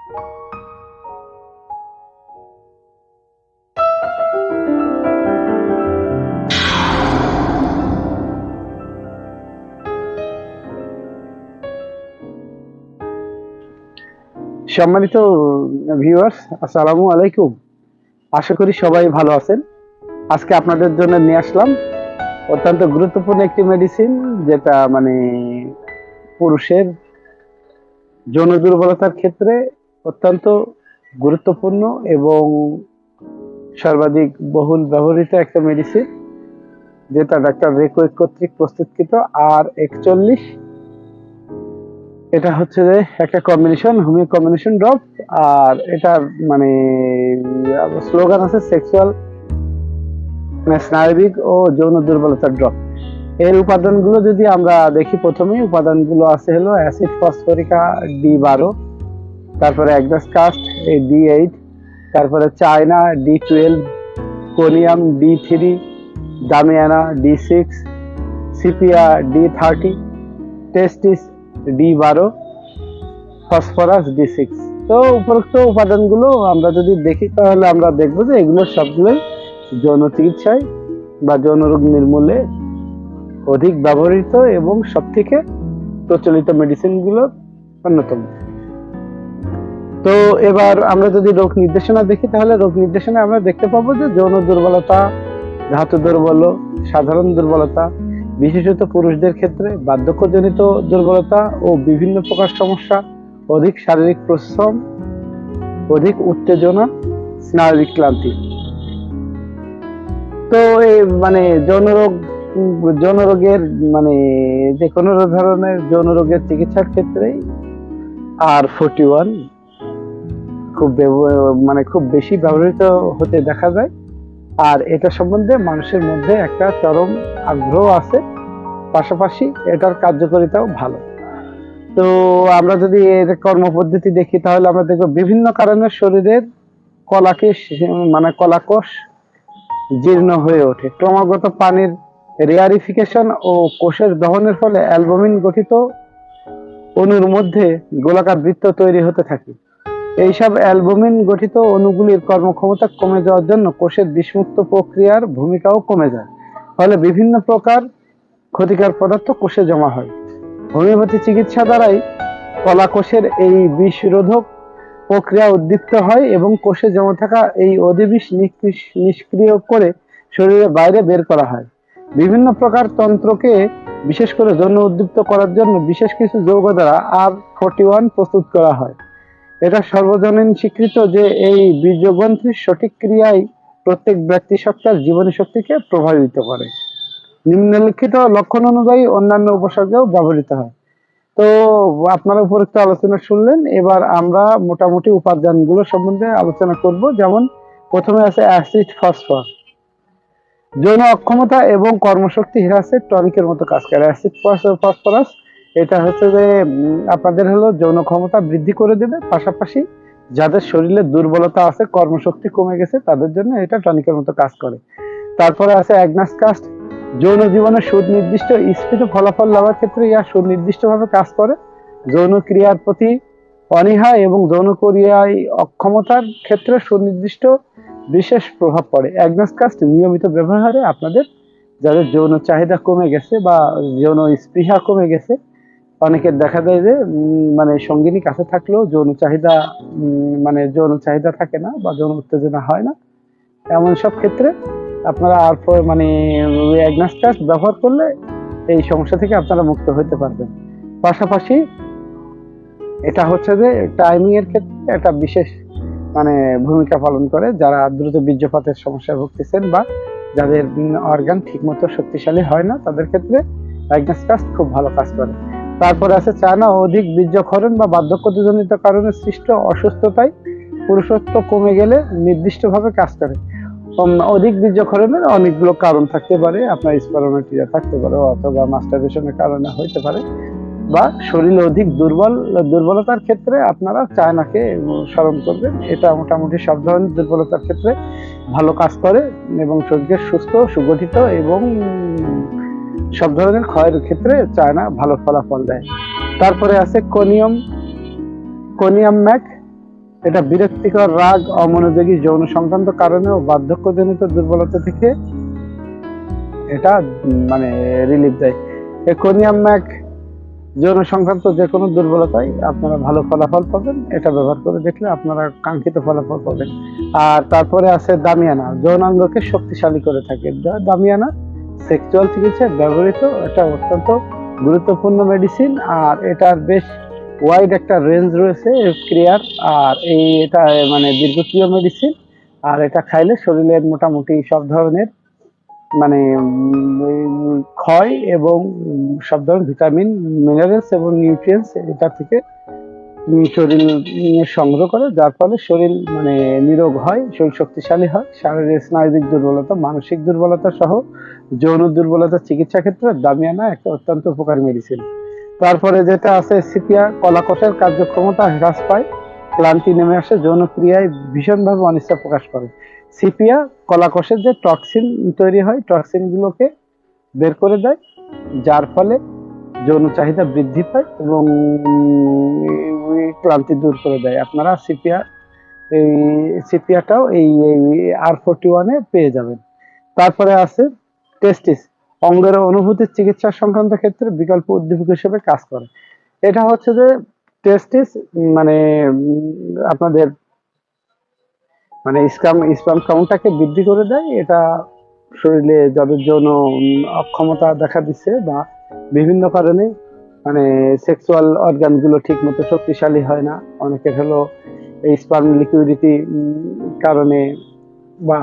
সম্মানিত ভিউয়ার্স, আসসালামু আলাইকুম। আশা করি সবাই ভালো আছেন। আজকে আপনাদের জন্য নিয়ে আসলাম অত্যন্ত গুরুত্বপূর্ণ একটি মেডিসিন, যেটা পুরুষের যৌন দুর্বলতার ক্ষেত্রে অত্যন্ত গুরুত্বপূর্ণ এবং সর্বাধিক বহুল ব্যবহৃত একটা মেডিসিন, যেটা ডাক্তার রেকোয়েক কর্তৃক প্রস্তুতকৃত R41। এটা হচ্ছে যে একটা কম্বিনেশন, হোমিও কম্বিনেশন ড্রপ। আর এটার স্লোগান আছে সেক্সুয়াল স্নায়বিক ও যৌন দুর্বলতার ড্রপ। এর উপাদানগুলো যদি আমরা দেখি, প্রথমেই উপাদানগুলো আছে হলো অ্যাসিড ফসফরিকা D12, তারপরে অ্যাগনাস কাস্ট D8, তারপরে China D12, conium D3, দামিয়ানা D6, sepia D30, টেস্টিস D12, ফসফরাস D6। তো উপরোক্ত উপাদানগুলো আমরা যদি দেখি, তাহলে আমরা দেখবো যে এগুলো সবগুলোই যৌন চিকিৎসায় বা যৌন রোগ নির্মূলে অধিক ব্যবহৃত এবং সবথেকে প্রচলিত মেডিসিনগুলোর অন্যতম। তো এবার আমরা যদি রোগ নির্দেশনা দেখি, তাহলে রোগ নির্দেশনা আমরা দেখতে পাবো যে যৌন দুর্বলতা, ধাতু দুর্বল, সাধারণ দুর্বলতা, বিশেষত পুরুষদের ক্ষেত্রে বার্ধক্যজনিত দুর্বলতা ও বিভিন্ন প্রকার সমস্যা, অধিক শারীরিক পরিশ্রম, অধিক উত্তেজনা, স্নায়বিক ক্লান্তি। তো এই যৌন রোগের যে কোনো ধরনের যৌন রোগের চিকিৎসার ক্ষেত্রে R41 খুব বেশি ব্যবহৃত হতে দেখা যায়। আর এটা সম্বন্ধে মানুষের মধ্যে একটা চরম আগ্রহ আছে, পাশাপাশি এটার কার্যকারিতাও ভালো। তো আমরা যদি এর কর্মপদ্ধতি দেখি, তাহলে আমরা দেখব বিভিন্ন কারণে শরীরের কলাকোষ জীর্ণ হয়ে ওঠে। ক্রমাগত পানির রেয়ারিফিকেশন ও কোষের দহনের ফলে অ্যালবুমিন গঠিত অণুর মধ্যে গোলাকার বৃত্ত তৈরি হতে থাকে। এইসব অ্যালবুমিন গঠিত অণুগুলির কর্মক্ষমতা কমে যাওয়ার জন্য কোষের বিষমুক্ত প্রক্রিয়ার ভূমিকাও কমে যায়, ফলে বিভিন্ন প্রকার ক্ষতিকর পদার্থ কোষে জমা হয়। হোমিওপ্যাথি চিকিৎসা দ্বারাই কলাকোষের এই বিষরোধক প্রক্রিয়া উদ্দীপ্ত হয় এবং কোষে জমা থাকা এই অধিবিষ নিষ্ক্রিয় করে শরীরের বাইরে বের করা হয়। বিভিন্ন প্রকার তন্ত্রকে বিশেষ করে যৌন উদ্দীপ্ত করার জন্য বিশেষ কিছু যৌগ দ্বারা R41 প্রস্তুত করা হয়। এটা সর্বজনীন স্বীকৃত যে এই বীর্যগ্রন্থির সঠিক ক্রিয়াই প্রত্যেক ব্যক্তি সত্তার জীবনী শক্তিকে প্রভাবিত করে। নিম্নলিখিত লক্ষণ অনুযায়ী অন্যান্য উপসর্গেও ব্যবহৃত হয়। তো আপনারা উপরোক্ত আলোচনা শুনলেন, এবার আমরা মোটামুটি উপাদানগুলো সম্বন্ধে আলোচনা করব। যেমন প্রথমে আছে অ্যাসিড ফসফরাস, যৌন অক্ষমতা এবং কর্মশক্তি হ্রাসে টনিকের মতো কাজ করে। অ্যাসিড ফসফরাস এটা হচ্ছে যে আপনাদের হলো যৌন ক্ষমতা বৃদ্ধি করে দেবে, পাশাপাশি যাদের শরীরে দুর্বলতা আছে, কর্মশক্তি কমে গেছে, তাদের জন্য এটা টনিকের মতো কাজ করে। তারপরে আছে অ্যাগনাস কাস্ট, যৌন জীবনে সুনির্দিষ্ট স্ফীত ফলাফল লাভের ক্ষেত্রে ইহা সুনির্দিষ্টভাবে কাজ করে। যৌন ক্রিয়ার প্রতি অনীহা এবং যৌন ক্রিয়ায় অক্ষমতার ক্ষেত্রে সুনির্দিষ্ট বিশেষ প্রভাব পড়ে। অ্যাগনাস কাস্ট নিয়মিত ব্যবহারে আপনাদের যাদের যৌন চাহিদা কমে গেছে বা যৌন স্পৃহা কমে গেছে, অনেকের দেখা যায় যে সঙ্গিনী কাছে থাকলেও যৌন চাহিদা থাকে না বা যৌন উত্তেজনা হয় না। এমন সব ক্ষেত্রে আপনারা অ্যাগনাস কাস্ট ব্যবহার করলে এই সমস্যা থেকে আপনারা মুক্ত হতে পারবেন। পাশাপাশি এটা হচ্ছে যে টাইমিং এর ক্ষেত্রে একটা বিশেষ ভূমিকা পালন করে। যারা দ্রুত বীর্যপাতের সমস্যায় ভুগতেছেন বা যাদের অর্গান ঠিকমতো শক্তিশালী হয় না, তাদের ক্ষেত্রে অ্যাগনাস কাস্ট খুব ভালো কাজ করে। তারপরে আছে চায়না, অধিক বীর্যক্ষরণ বা বার্ধক্যজনিত কারণে সৃষ্ট অসুস্থতায় পুরুষত্ব কমে গেলে নির্দিষ্টভাবে কাজ করে। অধিক বীর্যক্ষরণের অনেকগুলো কারণ থাকতে পারে, আপনার স্পারমেটিয়া থাকতে পারে, অথবা মাস্টারবেশনের কারণে হইতে পারে, বা শরীরে অধিক দুর্বলতার ক্ষেত্রে আপনারা চায়নাকে স্মরণ করবেন। এটা মোটামুটি সব ধরনের দুর্বলতার ক্ষেত্রে ভালো কাজ করে এবং শরীরকে সুস্থ, সুগঠিত এবং সব ধরনের ক্ষয়ের ক্ষেত্রে চায়না ভালো ফলাফল দেয়। তারপরে আছে কোনিয়াম ম্যাক, এটা বিরক্তিকর, রাগ, অমনোযোগী, যৌন সংক্রান্ত কারণে ও বার্ধক্যজনিত দুর্বলতা থেকে এটা মানে রিলিফ দেয়। এकोनियम मैक যৌন সংক্রান্ত যে কোনো দুর্বলতায় আপনারা ভালো ফলাফল পাবেন। এটা ব্যবহার করে দেখলে আপনারা কাঙ্ক্ষিত ফলাফল পাবেন। আর তারপরে আছে দামিয়ানা, যৌনাঙ্গকে শক্তিশালী করে থাকে। দামিয়ানা সেক্সুয়াল চিকিৎসায় ব্যবহৃত একটা অত্যন্ত গুরুত্বপূর্ণ মেডিসিন। আর এটার বেশ ওয়াইড একটা রেঞ্জ রয়েছে ক্রিয়ার। আর এটা মানে দীর্ঘক্রিয় মেডিসিন। আর এটা খাইলে শরীরের মোটামুটি সব ধরনের মানে ক্ষয় এবং সব ধরনের ভিটামিন, মিনারেলস এবং নিউট্রিয়েন্টস এটা থেকে শরীর সংগ্রহ করে, যার ফলে শরীর মানে নিরোগ হয়, শরীর শক্তিশালী হয়। শারীরিক স্নায়বিক দুর্বলতা, মানসিক দুর্বলতা সহ যৌন দুর্বলতা চিকিৎসা ক্ষেত্রে দামিয়ানা একটা অত্যন্ত উপকারী মেডিসিন। তারপরে যেটা আছে সিপিয়া, কলাকোষের কার্যক্ষমতা হ্রাস পায়, ক্লান্তি নেমে আসে, যৌন ক্রিয়ায় ভীষণভাবে অনিচ্ছা প্রকাশ করে। সিপিয়া কলাকোষের যে টক্সিন তৈরি হয়, টক্সিন গুলোকে বের করে দেয়, যার ফলে যৌন চাহিদা বৃদ্ধি পায় এবং ক্লান্তি দূর করে দেয়। আপনারা সিপিয়াটাও এই R41 পেয়ে যাবেন। তারপরে আছে টেস্টিস, অঙ্গের অনুভূতির চিকিৎসা সংক্রান্ত ক্ষেত্রে বিকল্প উদ্দীপক হিসেবে কাজ করে। এটা হচ্ছে যে টেস্টিস মানে আপনাদের মানে স্পাম কাউন্টটাকে বৃদ্ধি করে দেয়। এটা শরীরে যাদের যৌন অক্ষমতা দেখা দিচ্ছে বা বিভিন্ন কারণে মানে সেক্সুয়াল অর্গান গুলো ঠিক মতো শক্তিশালী হয় না, অনেকের হলো এই স্পার্ম লিকুইডিটি কারণে বা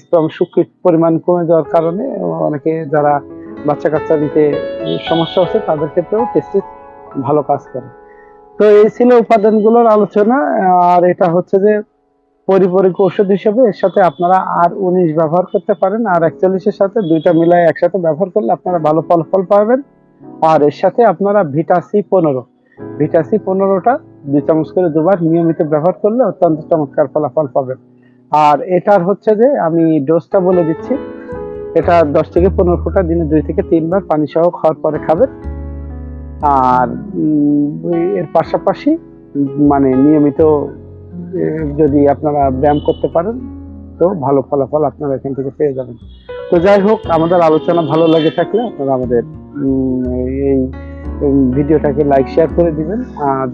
স্পার্ম শুক্রির পরিমাণ কমে যাওয়ার কারণে অনেকে যারা বাচ্চা কাচ্চা দিতে সমস্যা হচ্ছে তাদের ক্ষেত্রেও টেস্টিস ভালো কাজ করে। তো এই ছিল উপাদানগুলোর আলোচনা। আর এটা হচ্ছে যে পরিপূরক ওষুধ হিসেবে এর সাথে আপনারা R19 ব্যবহার করতে পারেন। R41 এর সাথে দুইটা মিলায় একসাথে ব্যবহার করলে আপনারা ভালো ফলাফল পাবেন। আর এর সাথে আপনারা ভিটা সি 15টা 2 চামচ করে দুবার নিয়মিত ব্যবহার করলে অত্যন্ত চমৎকার ফলাফল পাবেন। আর এটার হচ্ছে যে আমি ডোজটা বলে দিচ্ছি, এটা 10 থেকে 15 ফোঁটা দিনে 2 থেকে 3 বার পানি সহ খাওয়ার পরে খাবেন। আর এর পাশাপাশি মানে নিয়মিত যদি আপনারা ব্যায়াম করতে পারেন তো ভালো ফলাফল আপনারা এখান থেকে পেয়ে যাবেন। তো যাই হোক, আমাদের আলোচনা ভালো লাগে থাকলে আপনারা আমাদের এই ভিডিওটাকে লাইক শেয়ার করে দিবেন।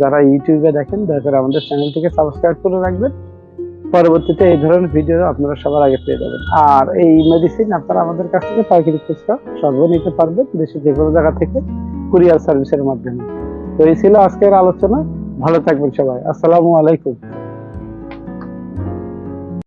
যারা ইউটিউবে দেখেন দয়া করে আমাদের চ্যানেলটিকে সাবস্ক্রাইব করে রাখবেন। পরবর্তীতে এই ধরনের ভিডিও আপনারা সবার আগে পেয়ে যাবেন। আর এই মেডিসিন আপনারা আমাদের কাছ থেকে পাইকারি খুচরা সর্ব নিতে পারবেন দেশের যে কোনো জায়গা থেকে কুরিয়ার সার্ভিসের মাধ্যমে। তো এই ছিল আজকের আলোচনা। ভালো থাকবেন সবাই। আসসালামু আলাইকুম।